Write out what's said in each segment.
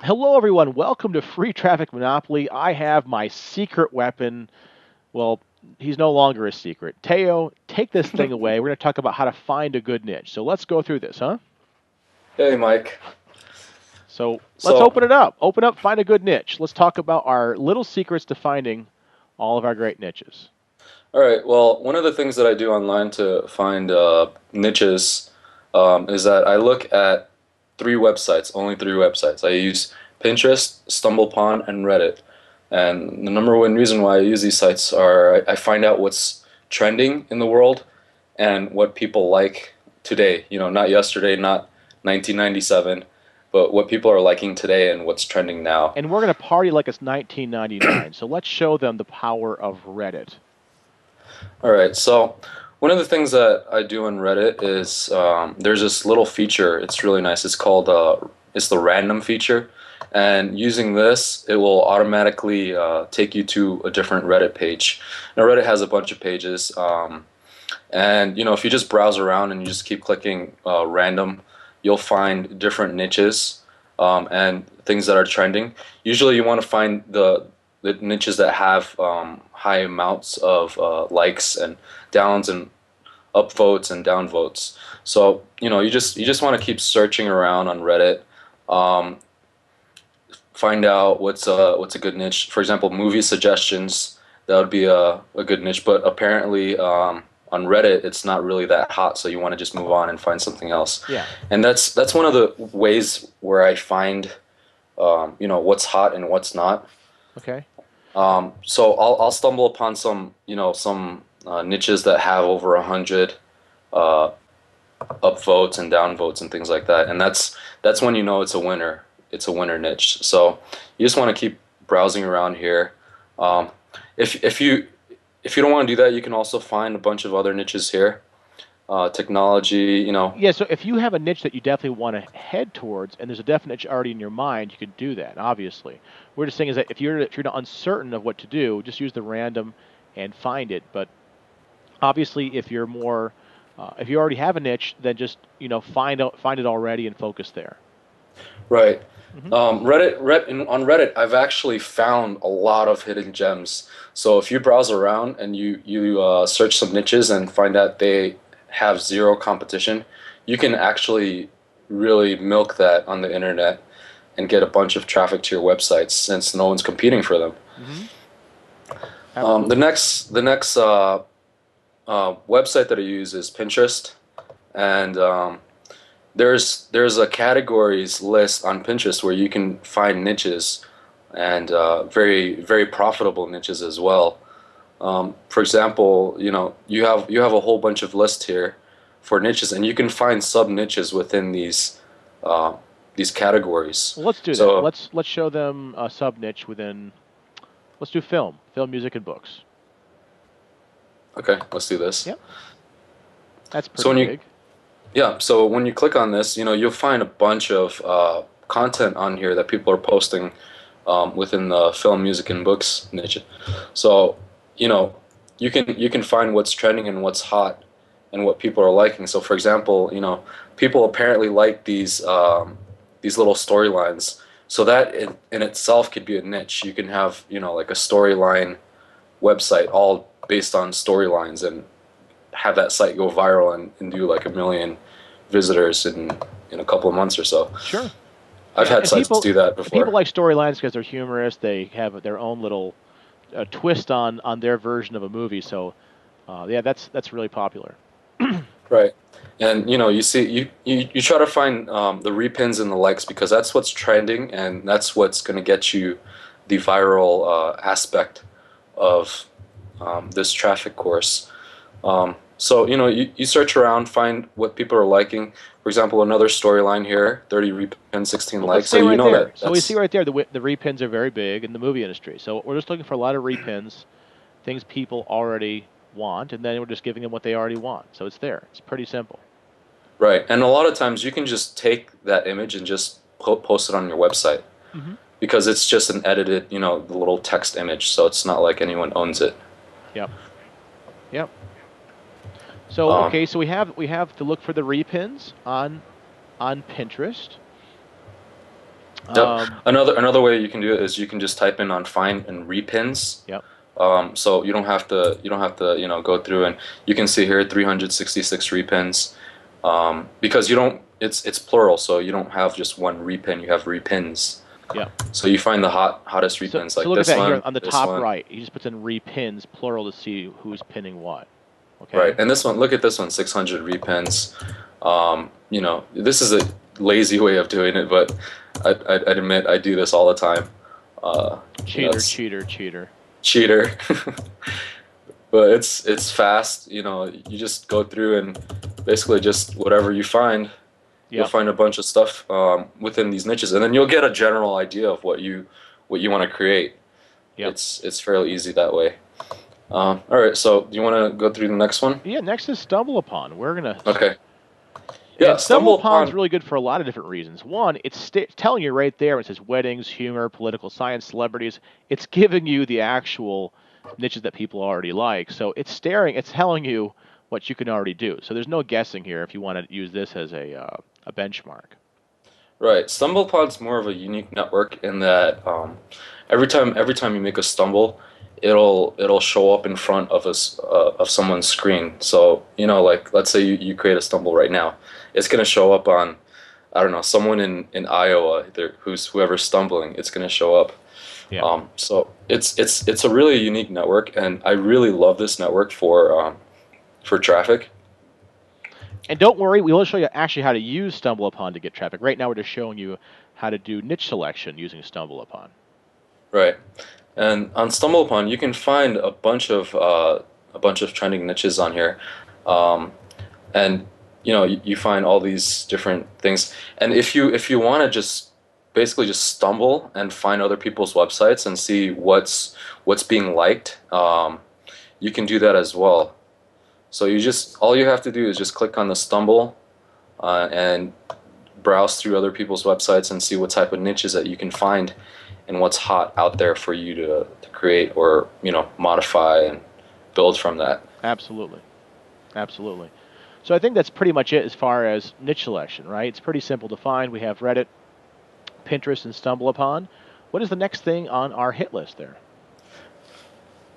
Hello, everyone. Welcome to Free Traffic Monopoly. I have my secret weapon. Well, he's no longer a secret. Teo, take this thing away. We're going to talk about how to find a good niche. So let's go through this, huh? Hey, Mike. So let's So, open it up. Open up, find a good niche. Let's talk about our little secrets to finding all of our great niches. all right. Well, one of the things that I do online to find niches is that I look at three websites, only three websites. I use Pinterest, StumblePwn, and Reddit. And the number one reason why I use these sites are I find out what's trending in the world and what people like today. You know, not yesterday, not 1997, but what people are liking today and what's trending now. And we're going to party like it's 1999. So let's show them the power of Reddit. All right, so one of the things that I do on Reddit is there's this little feature. It's really nice. It's the random feature, and using this, it will automatically take you to a different Reddit page. Now, Reddit has a bunch of pages, and you know if you just browse around and you just keep clicking random, you'll find different niches and things that are trending. Usually, you want to find the niches that have high amounts of likes and downs and upvotes and downvotes. So you know you just want to keep searching around on Reddit, um, find out what's a good niche. For example, movie suggestions, that would be a good niche. But apparently on Reddit it's not really that hot, so you want to just move on and find something else. Yeah. And that's one of the ways where I find you know what's hot and what's not. Okay. So I'll stumble upon some some niches that have over 100 uh, upvotes and downvotes and things like that, and that's when you know it's a winner. It's a winner niche. So you just want to keep browsing around here. Um, if you don't want to do that, you can also find a bunch of other niches here. Technology, you know. Yeah, so if you have a niche that you definitely want to head towards, and there's a definite niche already in your mind, you can do that. Obviously, we're just saying is that if you're uncertain of what to do, just use the random and find it. But obviously, if you already have a niche, then just find it already and focus there. Right. Hmm. On Reddit, I've actually found a lot of hidden gems. So if you browse around and you search some niches and find that they have zero competition, you can actually really milk that on the internet and get a bunch of traffic to your websites since no one's competing for them. Hmm. The Absolutely. next website that I use is Pinterest, and there's a categories list on Pinterest where you can find niches and very profitable niches as well. For example, you know you have a whole bunch of lists here for niches, and you can find sub niches within uh, these categories. Well, let's do that. So Let's show them a sub niche within. Let's do film, music, and books. okay, let's do this. Yep, that's So pretty when you big. Yeah, so when you click on this, you know, you'll find a bunch of content on here that people are posting within the film, music, and books niche. So, you know, you can find what's trending and what's hot and what people are liking. So, for example, you know, people apparently like these little storylines. So that in itself could be a niche. You can have, you know, like a storyline website all based on storylines and have that site go viral and do like 1 million visitors in a couple of months or so. Sure. I've Yeah, had sites do that and people before. like storylines because they're humorous. They have their own little twist on their version of a movie. So, yeah, that's really popular. Right. And you know, you see, you try to find the repins and the likes because that's what's trending and that's what's going to get you the viral aspect of this traffic course. So you know, you search around, find what people are liking. For example, another storyline here: 30 repins, 16 Well, let's likes. So stay you right know there. that So we see that's right there the repins are very big in the movie industry. So we're just looking for a lot of repins, things people already want, and then we're just giving them what they already want. So it's there. It's pretty simple. right. And a lot of times you can just take that image and just post it on your website Hmm. because it's just an edited, you know, the little text image. So it's not like anyone owns it. Yep. Yep. So Um, okay, so we have to look for the repins on Pinterest. Yep. Um, Another way you can do it is you can just type in on find and repins. yep. So you don't have to go through, and you can see here 366 repins, because you don't it's plural, so you don't have just one repin, you have repins. Yep. So you find the hottest repins So like look at this that here one, on the this top one, right. He just puts in repins, plural, to see who's pinning what. right, Okay. and this one. Look at this one, 600 repins. This is a lazy way of doing it, but I admit I do this all the time. Cheater, It's cheater, cheater. cheater. But it's fast. You just go through and basically just whatever you find, you'll Yep. find a bunch of stuff within these niches, and then you'll get a general idea of what you want to create. Yep. It's fairly easy that way. All right, so do you want to go through the next one? Yeah. Next is stumble upon. We're gonna Okay. Yeah, And Stumble stumble Upon is upon. really good for a lot of different reasons. One, it's telling you right there. It says weddings, humor, political science, celebrities. It's giving you the actual niches that people already like. So it's telling you what you can already do. So there's no guessing here if you want to use this as a benchmark. Right, stumble upon's more of a unique network in that every time you make a stumble, it'll show up in front of of someone's screen. So like let's say you create a stumble right now, it's gonna show up on, I don't know, someone in Iowa, whoever's stumbling, it's gonna show up. Yeah. So it's a really unique network, and I really love this network for traffic. And don't worry, we will show you actually how to use Stumble Upon to get traffic. Right now, we're just showing you how to do niche selection using Stumble Upon. Right. And on StumbleUpon, you can find a bunch of trending niches on here, um, and you find all these different things. And if you want to just basically just stumble and find other people's websites and see what's being liked, you can do that as well. So all you have to do is just click on the stumble, and browse through other people's websites and see what type of niches that you can find and what's hot out there for you to create or modify and build from that. Absolutely. Absolutely. So I think that's pretty much it as far as niche selection, right? It's pretty simple to find. We have Reddit, Pinterest, and Stumble Upon. What is the next thing on our hit list there?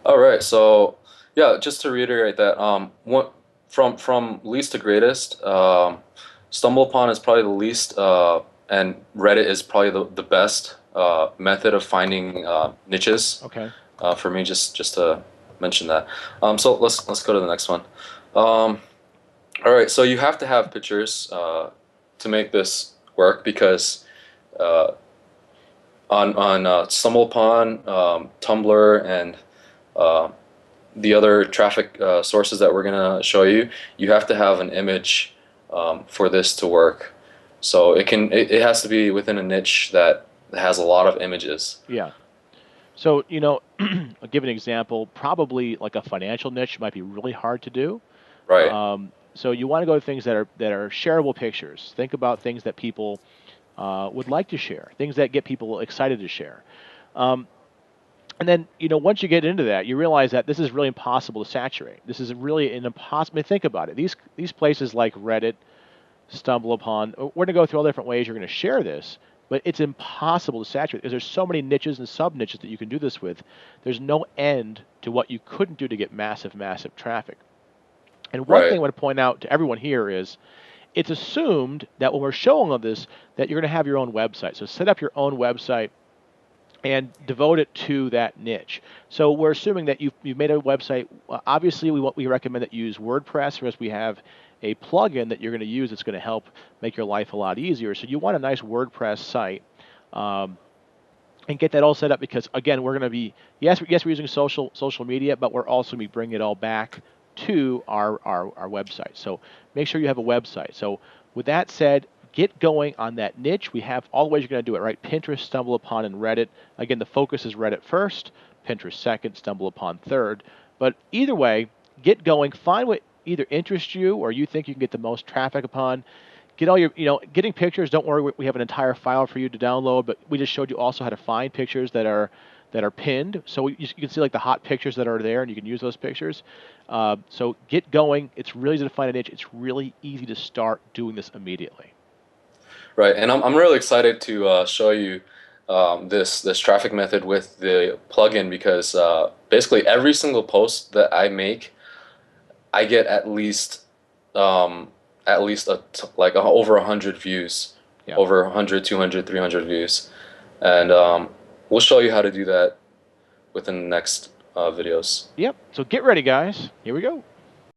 All right, so yeah, just to reiterate that, what from least to greatest, StumbleUpon is probably the least, and Reddit is probably the best method of finding niches. Okay. For me, just to mention that. So let's go to the next one. Um, all right, so you have to have pictures to make this work, because uh, on StumbleUpon, Tumblr, and uh, the other traffic sources that we're gonna show you, you have to have an image for this to work. So it has to be within a niche that has a lot of images. Yeah. So, I'll give an example. Probably like a financial niche might be really hard to do. Right, So you want to go to things that are shareable pictures. Think about things that people would like to share, things that get people excited to share. Um, and then, once you get into that, you realize that this is really impossible to saturate. This is really an impossible. I mean, think about it. These places like Reddit, Stumble Upon. We're going to go through all the different ways you're going to share this, but it's impossible to saturate because there's so many niches and sub niches that you can do this with. There's no end to what you couldn't do to get massive, massive traffic. And one thing right, I want to point out to everyone here is it's assumed that when we're showing all this, that you're going to have your own website. So set up your own website and devote it to that niche. So we're assuming that you've made a website. Obviously, we recommend that you use WordPress, whereas we have a plugin that you're going to use that's going to help make your life a lot easier. So you want a nice WordPress site. Um, and get that all set up because again we're going to be we're using social media, but we're also going to be bringing it all back to our website. So make sure you have a website. So with that said, get going on that niche. We have all the ways you're going to do it, right? Pinterest, Stumble Upon, and Reddit. Again, the focus is Reddit first, Pinterest second, Stumble Upon third. But either way, get going. Find what either interests you or you think you can get the most traffic upon. Get all your, getting pictures. Don't worry, we have an entire file for you to download. But we just showed you also how to find pictures that are pinned. So you can see like the hot pictures that are there, and you can use those pictures. So get going. It's really easy to find a niche. It's really easy to start doing this immediately. Right, and I'm really excited to show you this traffic method with the plugin because basically every single post that I make, I get um, at least over 100 views, Yeah. over 100, 200, 300 views, and we'll show you how to do that within the next videos. Yep. So get ready, guys. Here we go.